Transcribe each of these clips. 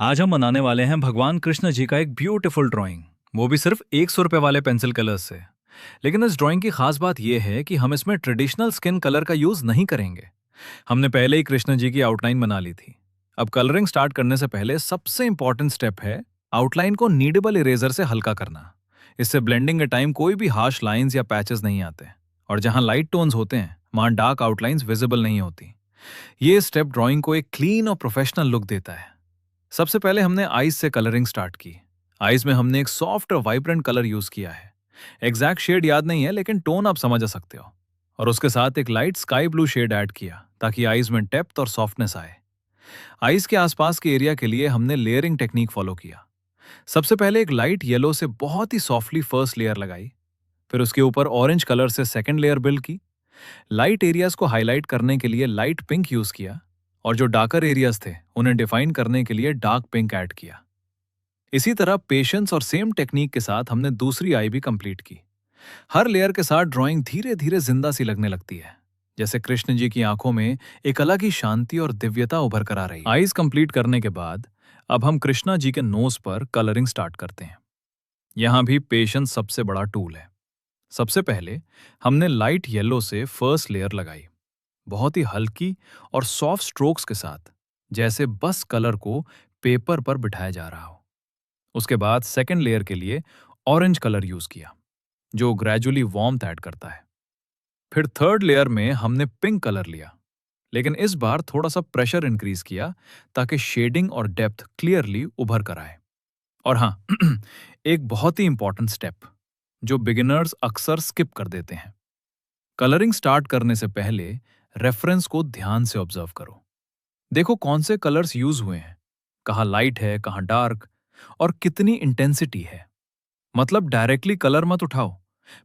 आज हम बनाने वाले हैं भगवान कृष्ण जी का एक ब्यूटीफुल ड्राइंग, वो भी सिर्फ 100 रुपए वाले पेंसिल कलर्स से। लेकिन इस ड्राइंग की खास बात यह है कि हम इसमें ट्रेडिशनल स्किन कलर का यूज नहीं करेंगे। हमने पहले ही कृष्ण जी की आउटलाइन बना ली थी। अब कलरिंग स्टार्ट करने से पहले सबसे इंपॉर्टेंट स्टेप है आउटलाइन को नीडेबल इरेजर से हल्का करना। इससे ब्लेंडिंग के टाइम कोई भी हार्श लाइंस या पैचेस नहीं आते, और जहां लाइट टोन्स होते हैं वहां डार्क आउटलाइंस विजिबल नहीं होती। ये स्टेप ड्राइंग को एक क्लीन और प्रोफेशनल लुक देता है। सबसे पहले हमने आइज से कलरिंग स्टार्ट की। आइज में हमने एक सॉफ्ट और वाइब्रेंट कलर यूज किया है। एग्जैक्ट शेड याद नहीं है, लेकिन टोन आप समझ सकते हो। और उसके साथ एक light sky blue shade add किया ताकि आइज में डेप्थ और सॉफ्टनेस आए। आइज के आसपास के एरिया के लिए हमने लेयरिंग टेक्निक फॉलो किया। सबसे पहले एक लाइट येलो से बहुत ही सॉफ्टली फर्स्ट लेयर लगाई। फिर उसके ऊपर ऑरेंज कलर से सेकंड लेयर बिल्ड की। लाइट एरियाज को हाईलाइट करने के लिए लाइट पिंक यूज किया, और जो डार्कर एरियाज थे उन्हें डिफाइन करने के लिए डार्क पिंक ऐड किया। इसी तरह पेशेंस और सेम टेक्निक के साथ हमने दूसरी आई भी कंप्लीट की। हर लेयर के साथ ड्राइंग धीरे धीरे जिंदा सी लगने लगती है, जैसे कृष्ण जी की आंखों में एक अलग ही शांति और दिव्यता उभर कर आ रही है। आईज कंप्लीट करने के बाद अब हम कृष्णा जी के नोज पर कलरिंग स्टार्ट करते हैं। यहां भी पेशेंस सबसे बड़ा टूल है। सबसे पहले हमने लाइट येलो से फर्स्ट लेयर लगाई, बहुत ही हल्की और सॉफ्ट स्ट्रोक्स के साथ, जैसे बस कलर को पेपर पर बिठाया जा रहा हो। उसके बाद सेकंड लेयर के लिए ऑरेंज कलर यूज किया, जो ग्रेजुअली वार्मथ ऐड करता है। फिर थर्ड लेयर में हमने पिंक कलर लिया, लेकिन इस बार थोड़ा सा प्रेशर इंक्रीज किया ताकि शेडिंग और डेप्थ क्लियरली उभर कर आए। और हाँ, एक बहुत ही इंपॉर्टेंट स्टेप जो बिगिनर्स अक्सर स्किप कर देते हैं। कलरिंग स्टार्ट करने से पहले रेफरेंस को ध्यान से ऑब्जर्व करो। देखो कौन से कलर्स यूज हुए हैं, कहाँ लाइट है, कहाँ डार्क, और कितनी इंटेंसिटी है। मतलब डायरेक्टली कलर मत उठाओ,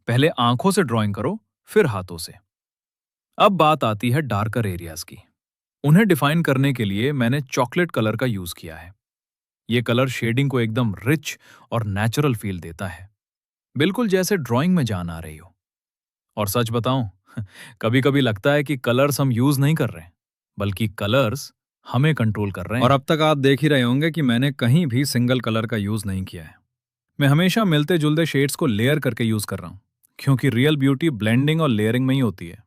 पहले आंखों से ड्राइंग करो, फिर हाथों से। अब बात आती है डार्कर एरियाज की। उन्हें डिफाइन करने के लिए मैंने चॉकलेट कलर का यूज किया है। यह कलर शेडिंग को एकदम रिच और नेचुरल फील देता है, बिल्कुल जैसे ड्राइंग में जान आ रही हो। और सच बताऊं, कभी कभी लगता है कि कलर्स हम यूज नहीं कर रहे, बल्कि कलर्स हमें कंट्रोल कर रहे हैं। और अब तक आप देख ही रहे होंगे कि मैंने कहीं भी सिंगल कलर का यूज नहीं किया है। मैं हमेशा मिलते जुलते शेड्स को लेयर करके यूज कर रहा हूं, क्योंकि रियल ब्यूटी ब्लेंडिंग और लेयरिंग में ही होती है।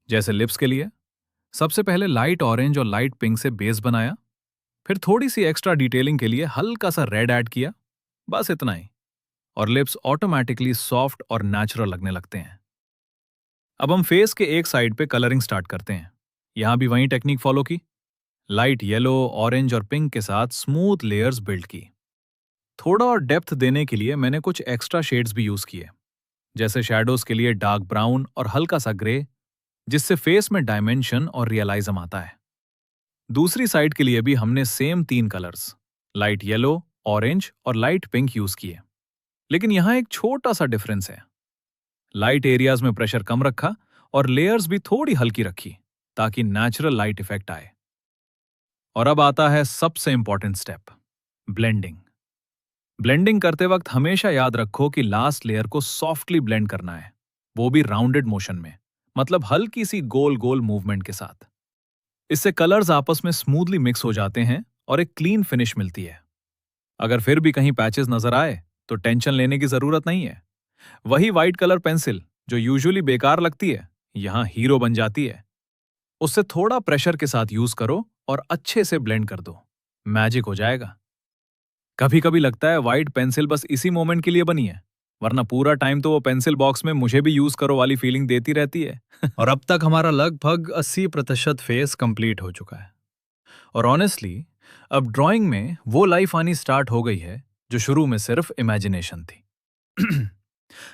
जैसे लिप्स के लिए सबसे पहले लाइट ऑरेंज और लाइट पिंक से बेस बनाया, फिर थोड़ी सी एक्स्ट्रा डिटेलिंग के लिए हल्का सा रेड ऐड किया, बस इतना ही। और लिप्स ऑटोमेटिकली सॉफ्ट और नेचुरल लगने लगते हैं। अब हम फेस के एक साइड पे कलरिंग स्टार्ट करते हैं। यहां भी वही टेक्निक फॉलो की। लाइट येलो, ऑरेंज और पिंक के साथ स्मूथ लेयर्स बिल्ड की। थोड़ा और डेप्थ देने के लिए मैंने कुछ एक्स्ट्रा शेड्स भी यूज किए, जैसे शैडोज के लिए डार्क ब्राउन और हल्का सा ग्रे, जिससे फेस में डायमेंशन और रियलाइज्म आता है। दूसरी साइड के लिए भी हमने सेम तीन कलर्स, लाइट येलो, ऑरेंज और लाइट पिंक यूज किए। लेकिन यहां एक छोटा सा डिफरेंस है। लाइट एरियाज में प्रेशर कम रखा और लेयर्स भी थोड़ी हल्की रखी, ताकि नेचुरल लाइट इफेक्ट आए। और अब आता है सबसे इंपॉर्टेंट स्टेप, ब्लेंडिंग। ब्लेंडिंग करते वक्त हमेशा याद रखो कि लास्ट लेयर को सॉफ्टली ब्लेंड करना है, वो भी राउंडेड मोशन में, मतलब हल्की सी गोल गोल मूवमेंट के साथ। इससे कलर्स आपस में स्मूथली मिक्स हो जाते हैं और एक क्लीन फिनिश मिलती है। अगर फिर भी कहीं पैचेस नजर आए तो टेंशन लेने की जरूरत नहीं है। वही व्हाइट कलर पेंसिल जो यूजुअली बेकार लगती है, यहां हीरो बन जाती है। उससे थोड़ा प्रेशर के साथ यूज करो और अच्छे से ब्लेंड कर दो, मैजिक हो जाएगा। कभी कभी लगता है व्हाइट पेंसिल बस इसी मोमेंट के लिए बनी है, वरना पूरा टाइम तो वो पेंसिल बॉक्स में मुझे भी यूज करो वाली फीलिंग देती रहती है। और अब तक हमारा लगभग 80% फेस कंप्लीट हो चुका है। और ऑनेस्टली अब ड्राइंग में वो लाइफ आनी स्टार्ट हो गई है जो शुरू में सिर्फ इमेजिनेशन थी।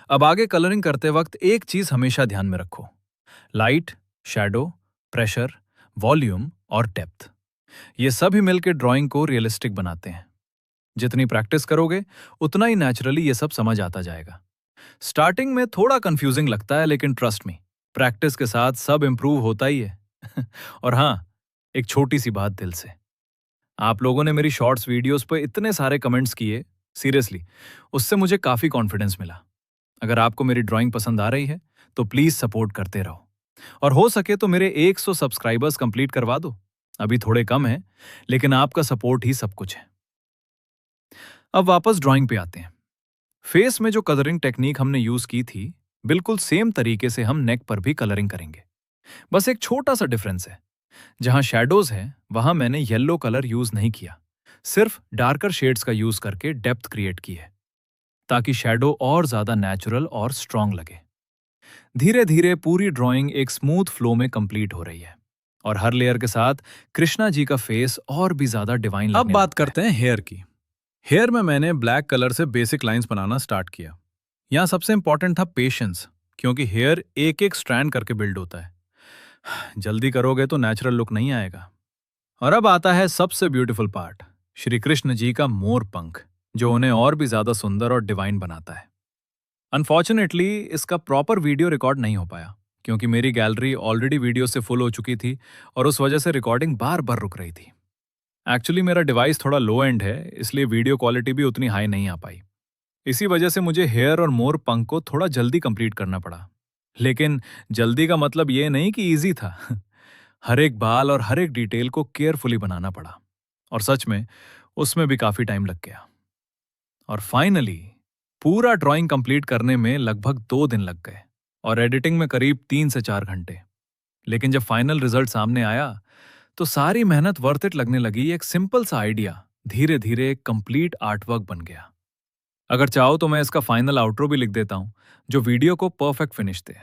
अब आगे कलरिंग करते वक्त एक चीज हमेशा ध्यान में रखो, लाइट, शैडो, प्रेशर, वॉल्यूम और डेप्थ, ये सभी मिलकर ड्राइंग को रियलिस्टिक बनाते हैं। जितनी प्रैक्टिस करोगे उतना ही नेचुरली ये सब समझ आता जाएगा। स्टार्टिंग में थोड़ा कंफ्यूजिंग लगता है, लेकिन ट्रस्ट मी, प्रैक्टिस के साथ सब इंप्रूव होता ही है। और हाँ, एक छोटी सी बात दिल से, आप लोगों ने मेरी शॉर्ट्स वीडियोस पर इतने सारे कमेंट्स किए, सीरियसली उससे मुझे काफी कॉन्फिडेंस मिला। अगर आपको मेरी ड्राइंग पसंद आ रही है तो प्लीज सपोर्ट करते रहो, और हो सके तो मेरे 100 सब्सक्राइबर्स कंप्लीट करवा दो। अभी थोड़े कम है, लेकिन आपका सपोर्ट ही सब कुछ है। अब वापस ड्राइंग पे आते हैं। फेस में जो कलरिंग टेक्निक हमने यूज की थी, बिल्कुल सेम तरीके से हम नेक पर भी कलरिंग करेंगे। बस एक छोटा सा डिफरेंस है। जहां शैडोज है, वहां मैंने येलो कलर यूज नहीं किया, सिर्फ डार्कर शेड्स का यूज करके डेप्थ क्रिएट की है, ताकि शैडो और ज्यादा नेचुरल और स्ट्रांग लगे। धीरे धीरे पूरी ड्राइंग एक स्मूथ फ्लो में कंप्लीट हो रही है और हर लेयर के साथ कृष्णा जी का फेस और भी ज्यादा डिवाइन लगने अब बात लगता है। करते हैं हेयर की। हेयर में मैंने ब्लैक कलर से बेसिक लाइंस बनाना स्टार्ट किया। यहाँ सबसे इंपॉर्टेंट था पेशेंस, क्योंकि हेयर एक एक स्ट्रैंड करके बिल्ड होता है। जल्दी करोगे तो नेचुरल लुक नहीं आएगा। और अब आता है सबसे ब्यूटीफुल पार्ट, श्री कृष्ण जी का मोर पंख, जो उन्हें और भी ज्यादा सुंदर और डिवाइन बनाता है। अनफॉर्चुनेटली इसका प्रॉपर वीडियो रिकॉर्ड नहीं हो पाया, क्योंकि मेरी गैलरी ऑलरेडी वीडियो से फुल हो चुकी थी और उस वजह से रिकॉर्डिंग बार बार रुक रही थी। एक्चुअली मेरा डिवाइस थोड़ा लो एंड है, इसलिए वीडियो क्वालिटी भी उतनी हाई नहीं आ पाई। इसी वजह से मुझे हेयर और मोर पंख को थोड़ा जल्दी कंप्लीट करना पड़ा। लेकिन जल्दी का मतलब ये नहीं कि इजी था। हर एक बाल और हर एक डिटेल को केयरफुली बनाना पड़ा, और सच में उसमें भी काफी टाइम लग गया। और फाइनली पूरा ड्राइंग कंप्लीट करने में लगभग 2 दिन लग गए और एडिटिंग में करीब 3 से 4 घंटे। लेकिन जब फाइनल रिजल्ट सामने आया, तो सारी मेहनत वर्थ इट लगने लगी। एक सिंपल सा आइडिया धीरे धीरे एक कंप्लीट आर्टवर्क बन गया। अगर चाहो तो मैं इसका फाइनल आउटरो भी लिख देता हूं, जो वीडियो को परफेक्ट फिनिश दे।